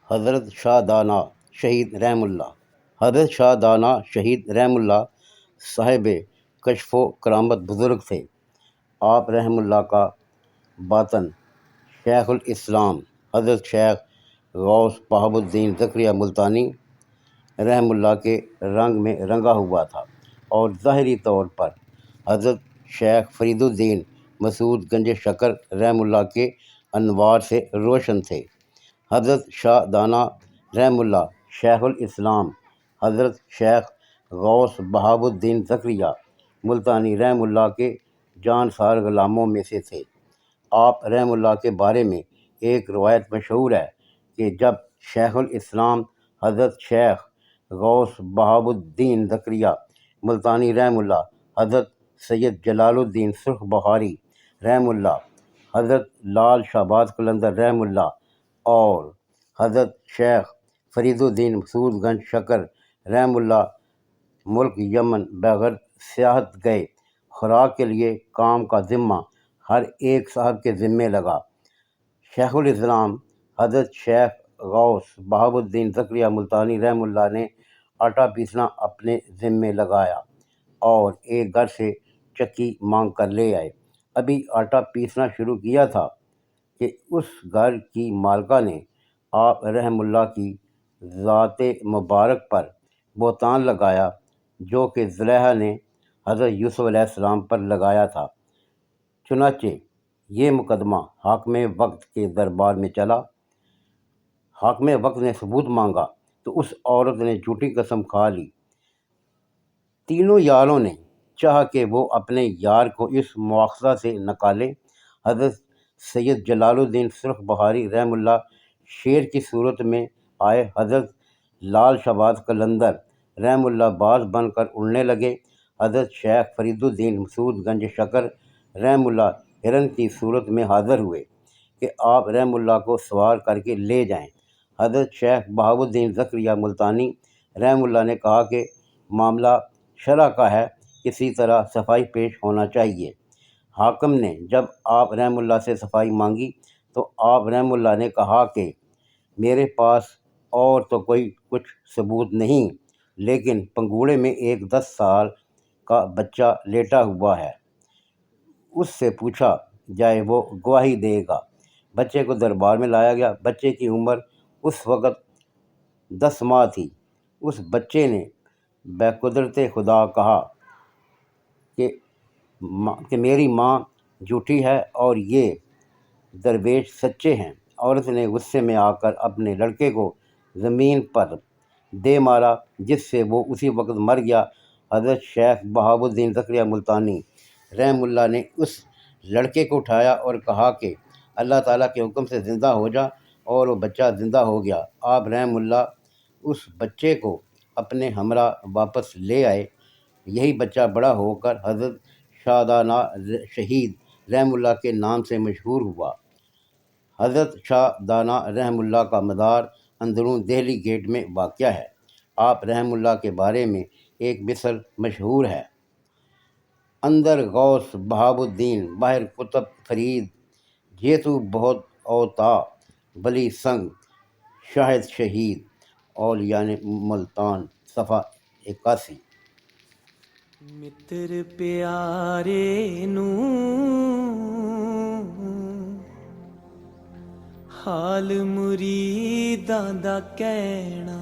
حضرت شاہ دانا شہید رحم اللہ حضرت شاہ دانا شہید رحم اللہ صاحب کشف و کرامت بزرگ تھے۔ آپ رحم اللہ کا باطن شیخ الاسلام حضرت شیخ غوث بہاء الدین زکریا ملتانی رحم اللہ کے رنگ میں رنگا ہوا تھا اور ظاہری طور پر حضرت شیخ فرید الدین مسعود گنج شکر رحم اللہ کے انوار سے روشن تھے۔ حضرت شاہ دانا رحم اللہ شیخ الاسلام حضرت شیخ غوث بہاء الدین زکریا ملتانی رحم اللہ کے جانسار غلاموں میں سے تھے۔ آپ رحم اللہ کے بارے میں ایک روایت مشہور ہے کہ جب شیخ الاسلام حضرت شیخ غوث بہاء الدین زکریا ملتانی رحم اللہ، حضرت سید جلال الدین سرخ بخاری رحم اللہ، حضرت لال شہباز قلندر رحم اللہ اور حضرت شیخ فرید الدین مسعود گنج شکر رحم اللہ ملک یمن بغیر سیاحت گئے، خوراک کے لیے کام کا ذمہ ہر ایک صاحب کے ذمے لگا۔ شیخ الاسلام حضرت شیخ غوث بہاء الدین زکریا ملتانی رحم اللہ نے آٹا پیسنا اپنے ذمے لگایا اور ایک گھر سے چکی مانگ کر لے آئے۔ ابھی آٹا پیسنا شروع کیا تھا کہ اس گھر کی مالکہ نے آپ رحم اللہ کی ذات مبارک پر بہتان لگایا، جو کہ زلیخا نے حضرت یوسف علیہ السلام پر لگایا تھا۔ چنانچہ یہ مقدمہ حاکم وقت کے دربار میں چلا۔ حاکم وقت نے ثبوت مانگا تو اس عورت نے جھوٹی قسم کھا لی۔ تینوں یاروں نے چاہا کہ وہ اپنے یار کو اس مواخذہ سے نکالے۔ حضرت سید جلال الدین سرخ بخاری رحم اللہ شیر کی صورت میں آئے۔ حضرت لال شہباز قلندر رحم اللہ باز بن کر اڑنے لگے۔ حضرت شیخ فرید الدین مسعود گنج شکر رحم اللہ ہرن کی صورت میں حاضر ہوئے کہ آپ رحم اللہ کو سوار کر کے لے جائیں۔ حضرت شیخ بہاء الدین زکریا ملتانی رحم اللہ نے کہا کہ معاملہ شرع کا ہے، کسی طرح صفائی پیش ہونا چاہیے۔ حاکم نے جب آپ رحم اللہ سے صفائی مانگی تو آپ رحم اللہ نے کہا کہ میرے پاس اور تو کوئی کچھ ثبوت نہیں، لیکن پنگوڑے میں ایک 10 سال کا بچہ لیٹا ہوا ہے، اس سے پوچھا جائے وہ گواہی دے گا۔ بچے کو دربار میں لایا گیا۔ بچے کی عمر اس وقت 10 ماہ تھی۔ اس بچے نے بقدرت خدا کہا کہ میری ماں جھوٹی ہے اور یہ درویش سچے ہیں۔ عورت نے غصے میں آ کر اپنے لڑکے کو زمین پر دے مارا، جس سے وہ اسی وقت مر گیا۔ حضرت شیخ بہاء الدین زکریا ملتانی رحم اللہ نے اس لڑکے کو اٹھایا اور کہا کہ اللہ تعالیٰ کے حکم سے زندہ ہو جا، اور وہ بچہ زندہ ہو گیا۔ آپ رحم اللہ اس بچے کو اپنے ہمراہ واپس لے آئے۔ یہی بچہ بڑا ہو کر حضرت شاہ دانا شہید رحم اللہ کے نام سے مشہور ہوا۔ حضرت شاہ دانا رحم اللہ کا مزار اندرون دہلی گیٹ میں واقع ہے۔ آپ رحم اللہ کے بارے میں ایک مثل مشہور ہے: اندر غوث بہاء الدین باہر کتب فرید، جیتو بہت اوتا بلی سنگ شاہد شہید اولیان ملتان، صفحہ 81۔ متر پیارے نو حال مریداں دا کہنا،